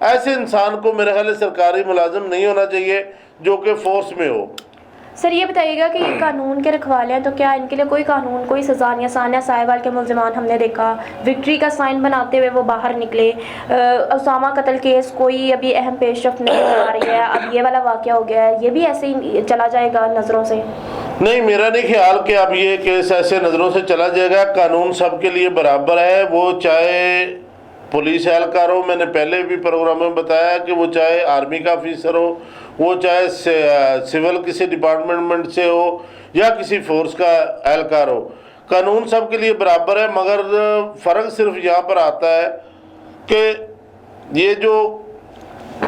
ایسے انسان کو میرے خیال ہے سرکاری ملازم نہیں ہونا چاہیے جو کہ فورس میں ہو۔ سر یہ بتائیے گا کہ یہ قانون کے رکھوالے ہیں تو کیا ان کے لیے کوئی قانون کوئی سزا نہیں ہے؟ ثانیہ ساہیوال کے ملزمان ہم نے دیکھا وکٹری کا سائن بناتے ہوئے وہ باہر نکلے، اسامہ قتل کیس کوئی ابھی اہم پیش رفت نہیں آ رہی ہے، اب یہ والا واقعہ ہو گیا ہے، یہ بھی ایسے ہی چلا جائے گا نظروں سے؟ نہیں، میرا نہیں خیال کہ اب یہ کیس ایسے نظروں سے چلا جائے گا۔ قانون سب کے لیے برابر ہے، وہ چاہے پولیس اہلکار ہو، میں نے پہلے بھی پروگرام میں بتایا کہ وہ چاہے آرمی کا آفیسر ہو، وہ چاہے سول کسی ڈپارٹمنٹ سے ہو یا کسی فورس کا اہلکار ہو، قانون سب کے لیے برابر ہے۔ مگر فرق صرف یہاں پر آتا ہے کہ یہ جو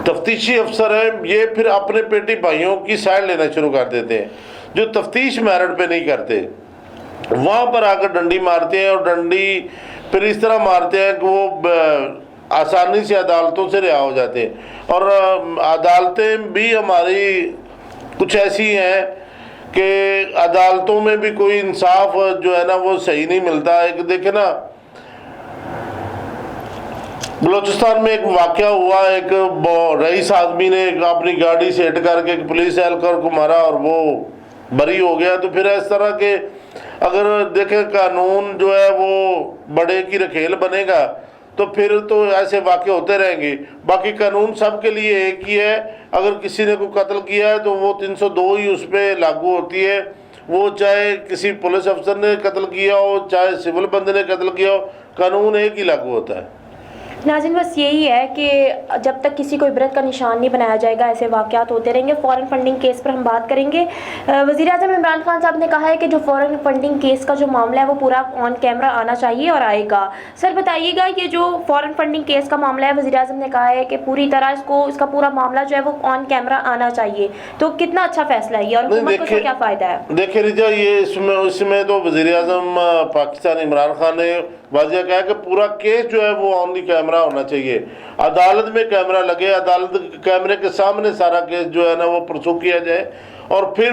تفتیشی افسر ہیں یہ پھر اپنے پیٹی بھائیوں کی سائڈ لینا شروع کر دیتے ہیں، جو تفتیش میرٹ پہ نہیں کرتے، وہاں پر آ کر ڈنڈی مارتے ہیں، اور ڈنڈی پھر اس طرح مارتے ہیں کہ وہ آسانی سے عدالتوں سے رہا ہو جاتے ہیں۔ اور عدالتیں بھی ہماری کچھ ایسی ہیں کہ عدالتوں میں بھی کوئی انصاف جو ہے نا وہ صحیح نہیں ملتا۔ ایک دیکھیں نا، بلوچستان میں ایک واقعہ ہوا، ایک رئیس آدمی نے اپنی گاڑی سے ہٹ کر کے ایک پولیس اہلکار کو مارا اور وہ بری ہو گیا۔ تو پھر اس طرح کے اگر دیکھیں قانون جو ہے وہ بڑے کی رکھیل بنے گا تو پھر تو ایسے واقع ہوتے رہیں گے۔ باقی قانون سب کے لیے ایک ہی ہے، اگر کسی نے کوئی قتل کیا ہے تو وہ 302 ہی اس پہ لاگو ہوتی ہے، وہ چاہے کسی پولیس افسر نے قتل کیا ہو چاہے سول بندے نے قتل کیا ہو، قانون ایک ہی لاگو ہوتا ہے۔ ناظرین بس یہی ہے کہ جب تک کسی کو عبرت کا نشان نہیں بنایا جائے گا ایسے واقعات ہوتے رہیں گے۔ فورن فنڈنگ کیس پر ہم بات کریں گے۔ وزیر اعظم عمران خان صاحب نے کہا ہے کہ جو فورن فنڈنگ کیس کا جو معاملہ ہے وہ پورا آن کیمرہ آنا چاہیے اور آئے گا۔ سر بتائیے گا یہ جو فورن فنڈنگ کیس کا معاملہ ہے وزیر اعظم نے کہا ہے کہ پوری طرح اس کا پورا معاملہ جو ہے وہ آن کیمرہ آنا چاہیے، تو کتنا اچھا فیصلہ ہے یہ اور حکومت کو اس کا کیا فائدہ ہے؟ دیکھیں رجا، یہ اس میں تو وزیر اعظم پاکستان عمران خان نے واضح کہا کہ پورا کیس جو ہے وہ آن دی کیمرہ ہونا چاہیے، عدالت میں کیمرہ لگے، عدالت کیمرے کے سامنے سارا کیس جو ہے نا وہ پرسو کیا جائے، اور پھر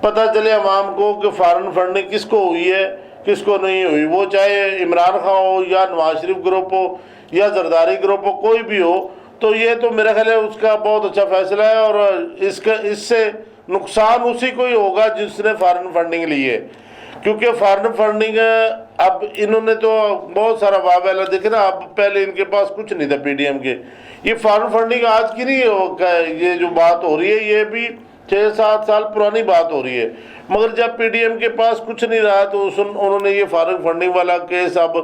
پتہ چلے عوام کو کہ فارن فنڈنگ کس کو ہوئی ہے کس کو نہیں ہوئی، وہ چاہے عمران خان ہو یا نواز شریف گروپ ہو یا زرداری گروپ ہو، کوئی بھی ہو۔ تو یہ تو میرا خیال ہے اس کا بہت اچھا فیصلہ ہے، اور اس سے نقصان اسی کو ہی ہوگا جس نے فارن فنڈنگ لی ہے، کیونکہ فارن فنڈنگ اب انہوں نے تو بہت سارا واویلا دیکھے نا، اب پہلے ان کے پاس کچھ نہیں تھا پی ڈی ایم کے، یہ فارن فنڈنگ آج کی نہیں ہے، یہ جو بات ہو رہی ہے یہ بھی 6-7 سال پرانی بات ہو رہی ہے، مگر جب پی ڈی ایم کے پاس کچھ نہیں رہا تو انہوں نے یہ فارن فنڈنگ والا کیس اب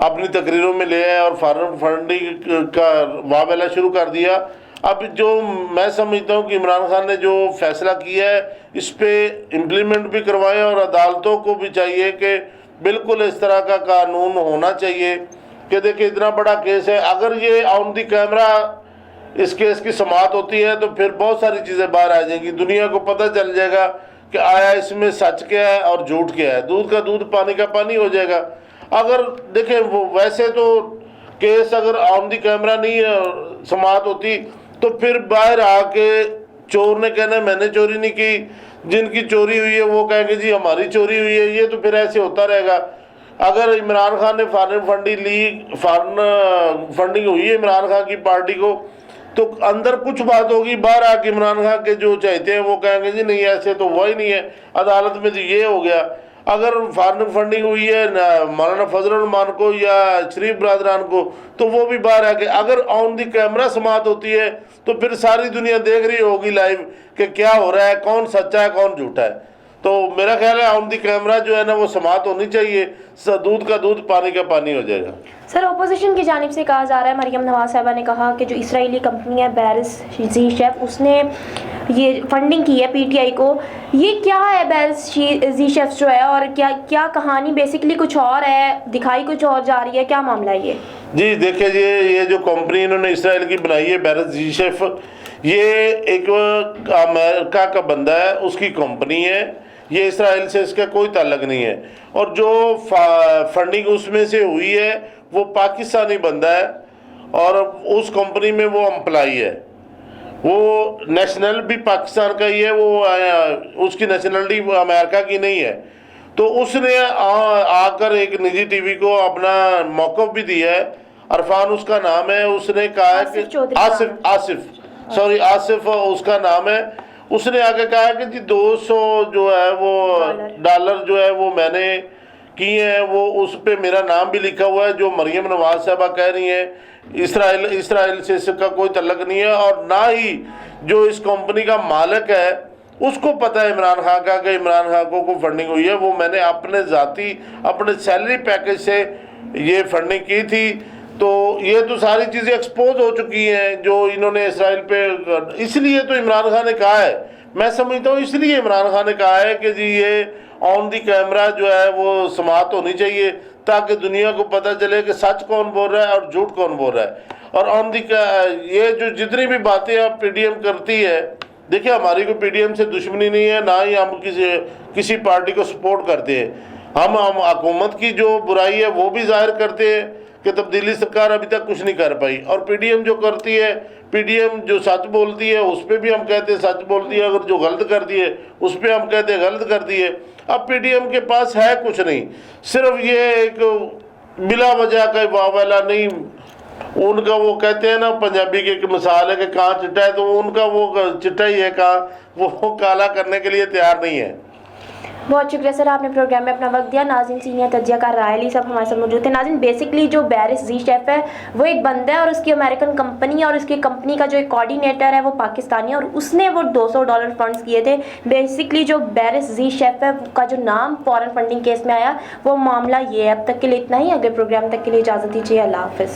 اپنی تقریروں میں لے آئے اور فارن فنڈنگ کا واویلا شروع کر دیا۔ اب جو میں سمجھتا ہوں کہ عمران خان نے جو فیصلہ کیا ہے اس پہ امپلیمنٹ بھی کروائیں، اور عدالتوں کو بھی چاہیے کہ بالکل اس طرح کا قانون ہونا چاہیے کہ دیکھیں اتنا بڑا کیس ہے، اگر یہ آن دی کیمرہ اس کیس کی سماعت ہوتی ہے تو پھر بہت ساری چیزیں باہر آ جائیں گی، دنیا کو پتہ چل جائے گا کہ آیا اس میں سچ کیا ہے اور جھوٹ کیا ہے، دودھ کا دودھ پانی کا پانی ہو جائے گا۔ اگر دیکھیں وہ ویسے تو کیس اگر آن دی کیمرہ نہیں سماعت ہوتی تو پھر باہر آ کے چور نے کہنا ہے میں نے چوری نہیں کی، جن کی چوری ہوئی ہے وہ کہیں گے جی ہماری چوری ہوئی ہے، یہ تو پھر ایسے ہوتا رہے گا۔ اگر عمران خان نے فارن فنڈنگ ہوئی ہے عمران خان کی پارٹی کو تو اندر کچھ بات ہوگی، باہر آ کے عمران خان کے جو چاہتے ہیں وہ کہیں گے جی نہیں ایسے تو وہی نہیں ہے، عدالت میں تو یہ ہو گیا۔ اگر فارن فنڈنگ ہوئی ہے مولانا فضل الرحمان کو یا شریف برادران کو تو وہ بھی باہر آ کے، اگر آن دی کیمرہ سماعت ہوتی ہے تو پھر ساری دنیا دیکھ رہی ہوگی لائیو کہ کیا ہو رہا ہے، کون سچا ہے کون جھوٹا ہے۔ تو میرا خیال ہے آن دی کیمرہ جو ہے نا وہ سماعت ہونی چاہیے، دودھ کا دودھ پانی کا پانی ہو جائے گا۔ سر اپوزیشن کی جانب سے کہا جا رہا ہے، مریم نواز صاحبہ نے کہا کہ جو اسرائیلی کمپنی ہے بیرس زی شیف اس نے یہ فنڈنگ کی ہے پی ٹی آئی کو، یہ کیا ہے بیرس زی شیف جو ہے اور کیا کہانی بیسکلی کچھ اور ہے، دکھائی کچھ اور جا رہی ہے، کیا معاملہ ہے یہ؟ جی دیکھیں یہ جو کمپنی انہوں نے اسرائیل کی بنائی ہے بیرس زی شیف، یہ ایک امریکہ کا بندہ ہے، اس کی کمپنی ہے، یہ اسرائیل سے اس کا کوئی تعلق نہیں ہے، اور جو فنڈنگ اس میں سے ہوئی ہے وہ پاکستانی بندہ ہے اور اس کمپنی میں وہ امپلائی ہے، وہ نیشنل بھی پاکستان کا ہی ہے، وہ اس کی نیشنلٹی امریکہ کی نہیں ہے۔ تو اس نے آ کر ایک نجی ٹی وی کو اپنا موقف بھی دیا ہے عرفان اس کا نام ہے, اس نے کہا ہے کہ آصف اس کا نام ہے, اس نے آگے کہا کہ جی 200 جو ہے وہ ڈالر جو ہے وہ میں نے کیے ہیں, وہ اس پہ میرا نام بھی لکھا ہوا ہے. جو مریم نواز صاحبہ کہہ رہی ہیں اسرائیل سے اس کا کوئی تعلق نہیں ہے, اور نہ ہی جو اس کمپنی کا مالک ہے اس کو پتہ ہے عمران خان کا کہ عمران خان کو فنڈنگ ہوئی ہے. وہ میں نے اپنے ذاتی اپنے سیلری پیکج سے یہ فنڈنگ کی تھی. تو یہ تو ساری چیزیں ایکسپوز ہو چکی ہیں جو انہوں نے اسرائیل پہ, اس لیے تو عمران خان نے کہا ہے, میں سمجھتا ہوں اس لیے عمران خان نے کہا ہے کہ جی یہ آن دی کیمرہ جو ہے وہ سماعت ہونی چاہیے تاکہ دنیا کو پتہ چلے کہ سچ کون بول رہا ہے اور جھوٹ کون بول رہا ہے. اور آن دی یہ جو جتنی بھی باتیں اب پی ڈی ایم کرتی ہے, دیکھیں ہماری کوئی پی ڈی ایم سے دشمنی نہیں ہے, نہ ہی ہم کسی پارٹی کو سپورٹ کرتے ہیں. ہم حکومت کی جو برائی ہے وہ بھی ظاہر کرتے ہیں کہ تبدیلی سرکار ابھی تک کچھ نہیں کر پائی, اور پی ڈی ایم جو کرتی ہے, پی ڈی ایم جو سچ بولتی ہے اس پہ بھی ہم کہتے ہیں سچ بولتی ہے, اگر جو غلط کرتی ہے اس پہ ہم کہتے ہیں غلط کرتی ہے. اب پی ڈی ایم کے پاس ہے کچھ نہیں, صرف یہ ایک بلا وجہ کا واویلا نہیں. ان کا وہ کہتے ہیں نا پنجابی کی ایک مثال ہے کہ کہاں چٹا ہے, تو ان کا وہ چٹا ہی ہے, کہاں وہ کالا کرنے کے لیے تیار نہیں ہے. بہت شکریہ سر, آپ نے پروگرام میں اپنا وقت دیا. ناظرین, سینئر تجزیہ کار رائے علی صاحب ہمارے ساتھ موجود تھے. ناظرین, بیسکلی جو بیرس زی شیف ہے وہ ایک بندہ ہے اور اس کی امریکن کمپنی ہے, اور اس کی کمپنی کا جو ایک کوآرڈینیٹر ہے وہ پاکستانی ہے, اور اس نے وہ $200 فنڈز کیے تھے. بیسکلی جو بیرس زی شیف ہے کا جو نام فورن فنڈنگ کیس میں آیا وہ معاملہ یہ ہے. اب تک کے لیے اتنا ہی, اگلے پروگرام تک کے لیے اجازت دیجیے. اللہ حافظ.